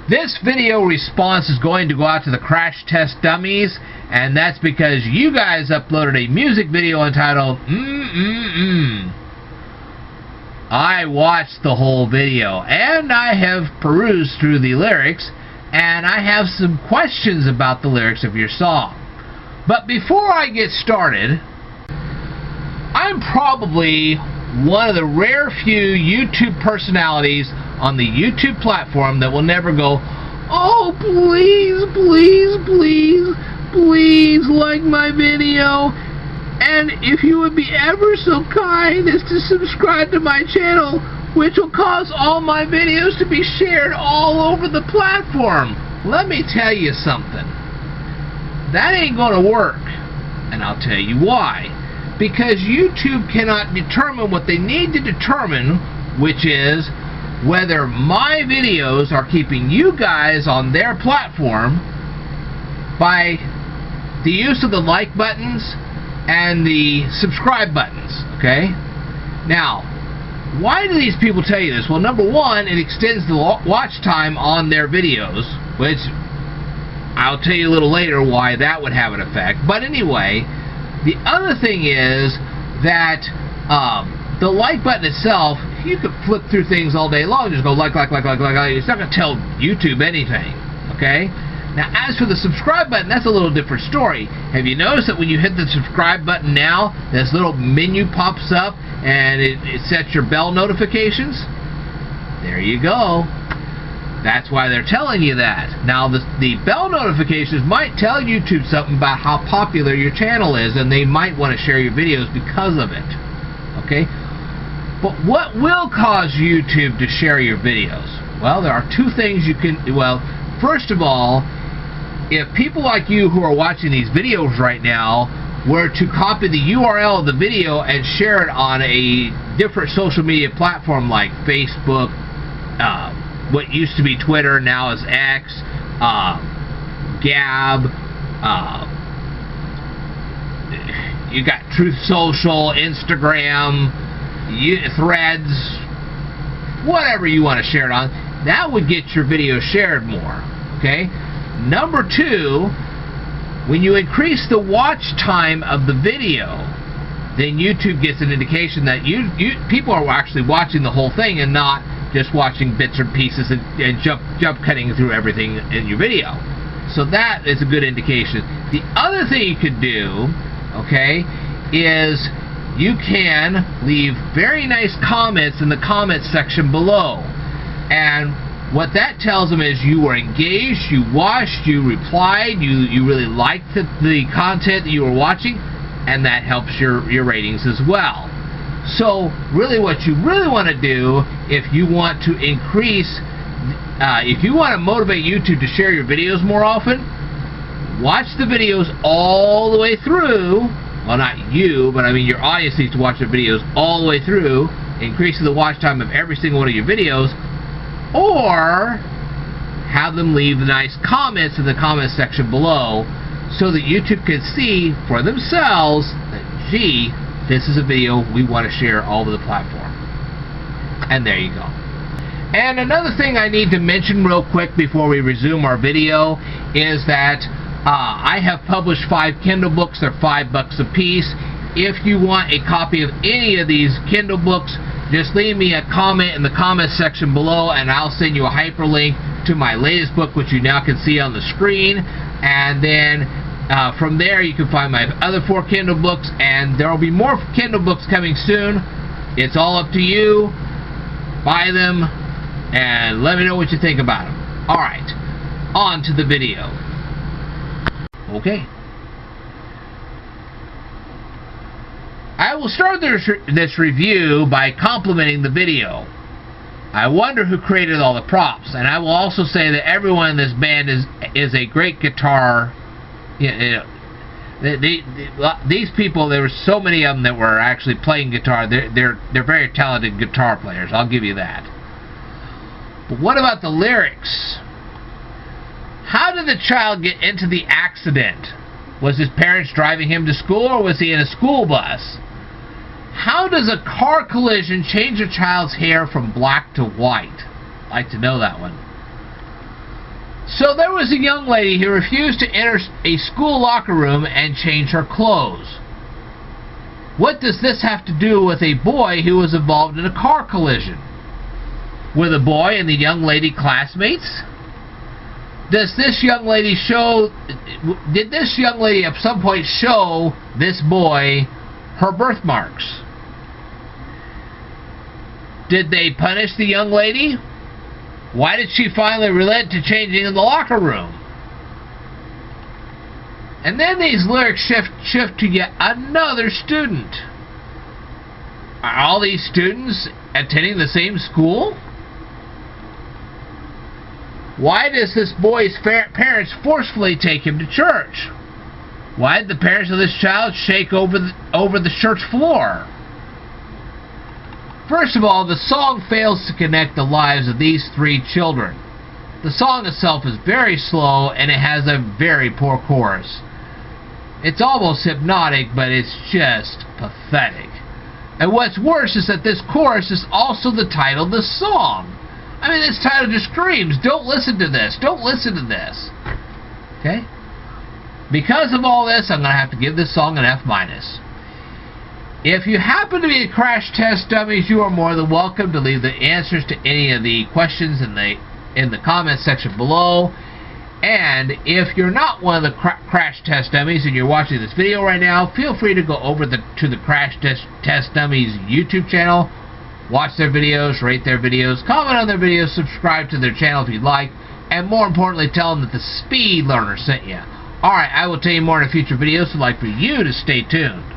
This video response is going to go out to the Crash Test Dummies, and that's because you guys uploaded a music video entitled Mmmmm. I watched the whole video, and I have perused through the lyrics, and I have some questions about the lyrics of your song. But before I get started, I'm probably one of the rare few YouTube personalities on the YouTube platform that will never go, "Oh, please, please, please, please like my video, and if you would be ever so kind as to subscribe to my channel, which will cause all my videos to be shared all over the platform." Let me tell you something. That ain't gonna work, and I'll tell you why. Because YouTube cannot determine what they need to determine, which is whether my videos are keeping you guys on their platform by the use of the like buttons and the subscribe buttons, okay? Now, why do these people tell you this? Well, number one, it extends the watch time on their videos, which I'll tell you a little later why that would have an effect. But anyway, the other thing is that the like button itself, you could flip through things all day long, just go like. It's not going to tell YouTube anything, okay? Now, as for the subscribe button, that's a little different story. Have you noticed that when you hit the subscribe button now, this little menu pops up and it sets your bell notifications? There you go. That's why they're telling you that. Now, the bell notifications might tell YouTube something about how popular your channel is, and they might want to share your videos because of it. Okay? But what will cause YouTube to share your videos? Well, there are two things you can... Well, first of all, if people like you who are watching these videos right now were to copy the URL of the video and share it on a different social media platform like Facebook, what used to be Twitter, now is X, Gab, you got Truth Social, Instagram, Threads, whatever you want to share it on, that would get your video shared more, okay? Number two, when you increase the watch time of the video, then YouTube gets an indication that people are actually watching the whole thing and not just watching bits or pieces and jump cutting through everything in your video. So that is a good indication. The other thing you could do, okay, is you can leave very nice comments in the comments section below. And what that tells them is you were engaged, you watched, you replied, you really liked the content that you were watching, and that helps your ratings as well. So really what you really want to do if you want to increase, if you want to motivate YouTube to share your videos more often, watch the videos all the way through. Well, not you, but I mean your audience needs to watch the videos all the way through, increasing the watch time of every single one of your videos, or have them leave nice comments in the comment section below so that YouTube can see for themselves that, gee, this is a video we want to share all over the platform. And there you go. And another thing I need to mention real quick before we resume our video is that I have published 5 Kindle books. They're $5 a piece. If you want a copy of any of these Kindle books, just leave me a comment in the comment section below and I'll send you a hyperlink to my latest book, which you now can see on the screen. And then from there you can find my other 4 Kindle books, and there will be more Kindle books coming soon. It's all up to you. Buy them and let me know what you think about them. Alright, on to the video. Okay. I will start this review by complimenting the video. I wonder who created all the props, and I will also say that everyone in this band is a great guitar. These people, there were so many of them that were actually playing guitar. They're very talented guitar players. I'll give you that. But what about the lyrics? How did the child get into the accident? Was his parents driving him to school, or was he in a school bus? How does a car collision change a child's hair from black to white? I'd like to know that one. So there was a young lady who refused to enter a school locker room and change her clothes. What does this have to do with a boy who was involved in a car collision? Were the boy and the young lady classmates? Did this young lady at some point show this boy her birthmarks? Did they punish the young lady? Why did she finally relent to changing in the locker room? And then these lyrics shift to yet another student. Are all these students attending the same school? Why does this boy's parents forcefully take him to church? Why did the parents of this child shake over the church floor? First of all, the song fails to connect the lives of these three children. The song itself is very slow and it has a very poor chorus. It's almost hypnotic, but it's just pathetic. And what's worse is that this chorus is also the title of the song. I mean, this title just screams, don't listen to this, don't listen to this. Okay? Because of all this, I'm going to have to give this song an F-. If you happen to be a Crash Test Dummies, you are more than welcome to leave the answers to any of the questions in the comment section below. And if you're not one of the Crash Test Dummies and you're watching this video right now, feel free to go over to the Crash Test Dummies YouTube channel, watch their videos, rate their videos, comment on their videos, subscribe to their channel if you'd like, and more importantly, tell them that the Speed Learner sent you. Alright, I will tell you more in future videos, so I'd like for you to stay tuned.